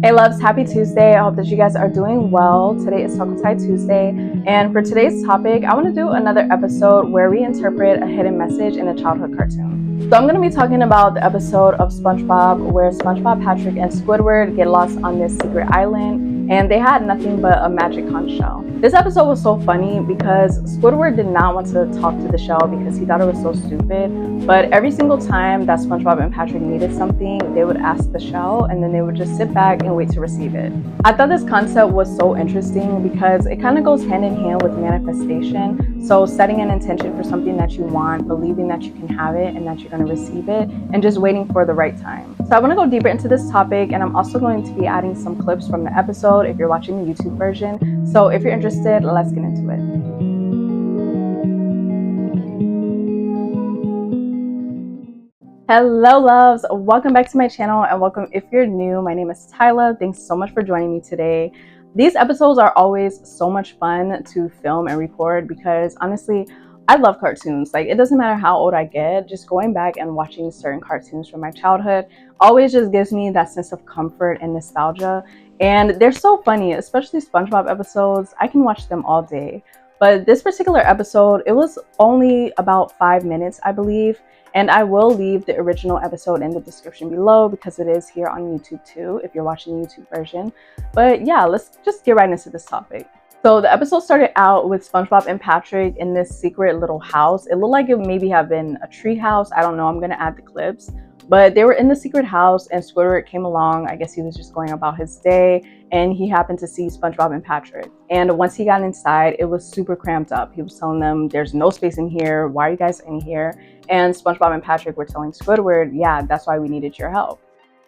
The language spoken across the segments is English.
Hey loves, happy Tuesday. I hope that you guys are doing well. Today is Tyy Tuesday, and for today's topic, I want to do another episode where we interpret a hidden message in a childhood cartoon. So I'm going to be talking about the episode of SpongeBob where SpongeBob, Patrick, and Squidward get lost on this secret island, and they had nothing but a magic conch shell. This episode was so funny because Squidward did not want to talk to the shell because he thought it was so stupid, but every single time that SpongeBob and Patrick needed something, they would ask the shell and then they would just sit back and wait to receive it. I thought this concept was so interesting because it kind of goes hand in hand with manifestation. So setting an intention for something that you want, believing that you can have it and that you're going to receive it, and just waiting for the right time. So I want to go deeper into this topic, and I'm also going to be adding some clips from the episode if you're watching the YouTube version. So if you're interested, let's get into it. Hello loves, welcome back to my channel, and welcome if you're new. My name is Tyla. Thanks so much for joining me today. These episodes are always so much fun to film and record because honestly, I love cartoons. Like, it doesn't matter how old I get, just going back and watching certain cartoons from my childhood always just gives me that sense of comfort and nostalgia. And they're so funny, especially SpongeBob episodes. I can watch them all day. But this particular episode, it was only about 5 minutes, I believe. And I will leave the original episode in the description below because it is here on YouTube too, if you're watching the YouTube version. But yeah, let's just get right into this topic. So the episode started out with SpongeBob and Patrick in this secret little house. It looked like it maybe have been a tree house. I don't know, I'm gonna add the clips. But they were in the secret house and Squidward came along. I guess he was just going about his day and he happened to see SpongeBob and Patrick. And once he got inside, it was super cramped up. He was telling them, there's no space in here. Why are you guys in here? And SpongeBob and Patrick were telling Squidward, yeah, that's why we needed your help.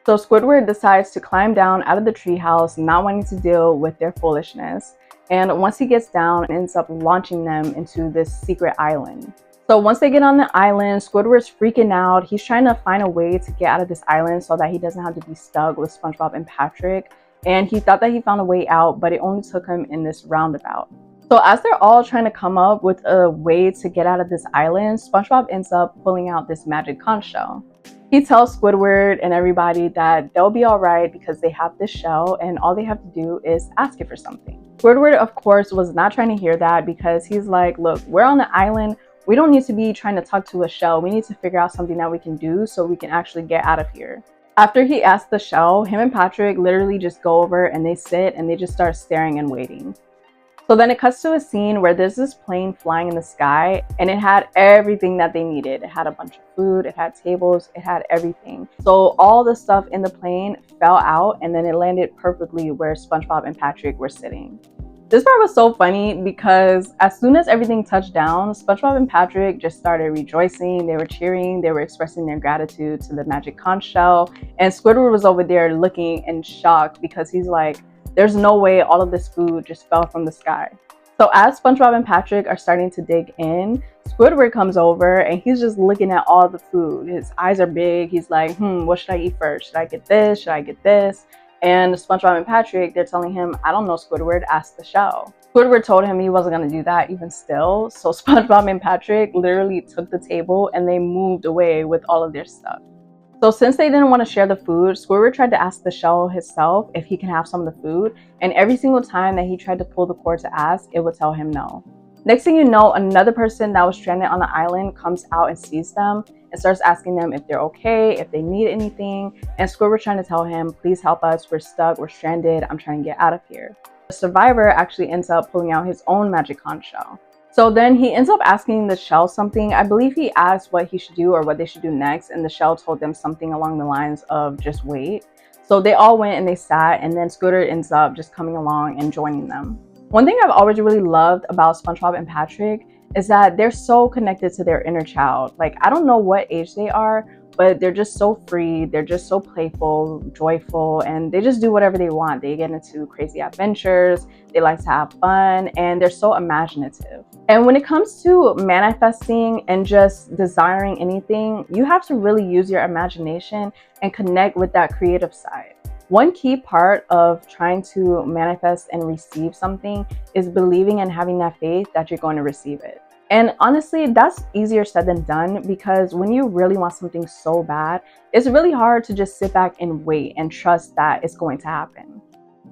So Squidward decides to climb down out of the treehouse, not wanting to deal with their foolishness. And once he gets down, ends up launching them into this secret island. So once they get on the island, Squidward's freaking out. He's trying to find a way to get out of this island so that he doesn't have to be stuck with SpongeBob and Patrick. And he thought that he found a way out, but it only took him in this roundabout. So as they're all trying to come up with a way to get out of this island, SpongeBob ends up pulling out this magic conch shell. He tells Squidward and everybody that they'll be all right because they have this shell and all they have to do is ask it for something. Squidward, of course, was not trying to hear that because he's like, look, we're on the island. We don't need to be trying to talk to a shell. We need to figure out something that we can do so we can actually get out of here. After he asks the shell, him and Patrick literally just go over and they sit and they just start staring and waiting. So then it cuts to a scene where there's this plane flying in the sky and it had everything that they needed. It had a bunch of food, it had tables, it had everything. So all the stuff in the plane fell out and then it landed perfectly where SpongeBob and Patrick were sitting. This part was so funny because as soon as everything touched down, SpongeBob and Patrick just started rejoicing. They were cheering, they were expressing their gratitude to the magic conch shell. And Squidward was over there looking in shock because he's like, there's no way all of this food just fell from the sky. So as SpongeBob and Patrick are starting to dig in, Squidward comes over and he's just looking at all the food. His eyes are big. He's like, what should I eat first? Should I get this? Should I get this? And SpongeBob and Patrick, they're telling him, I don't know, Squidward, ask the shell. Squidward told him he wasn't going to do that even still. So SpongeBob and Patrick literally took the table and they moved away with all of their stuff. So since they didn't want to share the food, Squidward tried to ask the shell himself if he can have some of the food. And every single time that he tried to pull the cord to ask, it would tell him no. Next thing you know, another person that was stranded on the island comes out and sees them and starts asking them if they're okay, if they need anything. And Squidward's trying to tell him, please help us, we're stuck, we're stranded, I'm trying to get out of here. The survivor actually ends up pulling out his own magic conch shell. So then he ends up asking the shell something. I believe he asked what he should do or what they should do next. And the shell told them something along the lines of just wait. So they all went and they sat, and then Squidward ends up just coming along and joining them. One thing I've always really loved about SpongeBob and Patrick is that they're so connected to their inner child. Like, I don't know what age they are, but they're just so free, they're just so playful, joyful, and they just do whatever they want. They get into crazy adventures, they like to have fun, and they're so imaginative. And when it comes to manifesting and just desiring anything, you have to really use your imagination and connect with that creative side. One key part of trying to manifest and receive something is believing and having that faith that you're going to receive it. And honestly, that's easier said than done, because when you really want something so bad, it's really hard to just sit back and wait and trust that it's going to happen.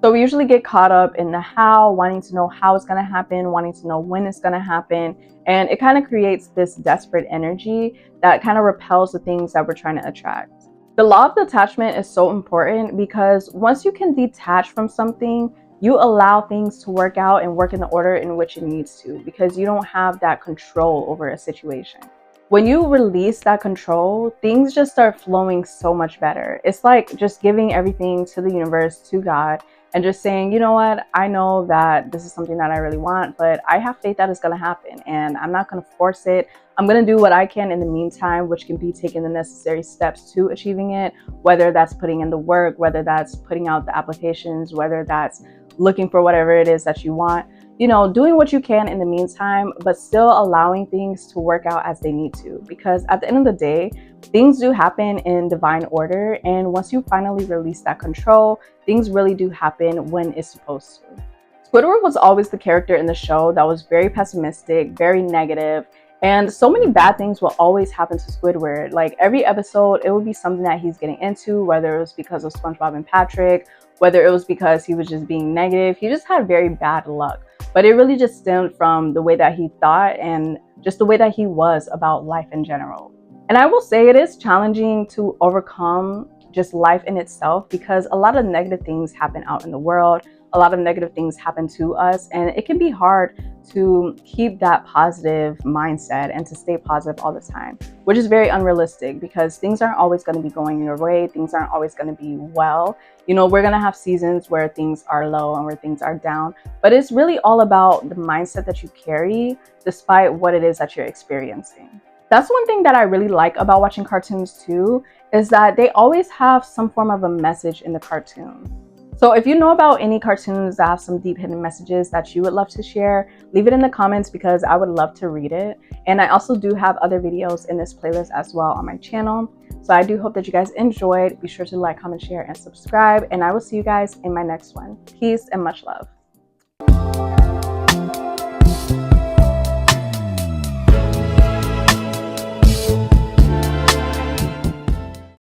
So we usually get caught up in the how, wanting to know how it's going to happen, wanting to know when it's going to happen. And it kind of creates this desperate energy that kind of repels the things that we're trying to attract. The law of detachment is so important, because once you can detach from something, you allow things to work out and work in the order in which it needs to, because you don't have that control over a situation. When you release that control, things just start flowing so much better. It's like just giving everything to the universe, to God, and just saying, you know what, I know that this is something that I really want, but I have faith that it's going to happen, and I'm not going to force it. I'm going to do what I can in the meantime, which can be taking the necessary steps to achieving it, whether that's putting in the work, whether that's putting out the applications, whether that's looking for whatever it is that you want. You know, doing what you can in the meantime, but still allowing things to work out as they need to. Because at the end of the day, things do happen in divine order. And once you finally release that control, things really do happen when it's supposed to. Squidward was always the character in the show that was very pessimistic, very negative, and so many bad things will always happen to Squidward. Like every episode, it would be something that he's getting into, whether it was because of SpongeBob and Patrick, whether it was because he was just being negative. He just had very bad luck. But it really just stemmed from the way that he thought and just the way that he was about life in general. And I will say it is challenging to overcome just life in itself, because a lot of negative things happen out in the world. A lot of negative things happen to us, and it can be hard to keep that positive mindset and to stay positive all the time, which is very unrealistic, because things aren't always going to be going your way. Things aren't always going to be well. You know, we're going to have seasons where things are low and where things are down, but it's really all about the mindset that you carry despite what it is that you're experiencing. That's one thing that I really like about watching cartoons too, is that they always have some form of a message in the cartoon. So if you know about any cartoons that have some deep hidden messages that you would love to share, leave it in the comments, because I would love to read it. And I also do have other videos in this playlist as well on my channel. So I do hope that you guys enjoyed. Be sure to like, comment, share, and subscribe. And I will see you guys in my next one. Peace and much love.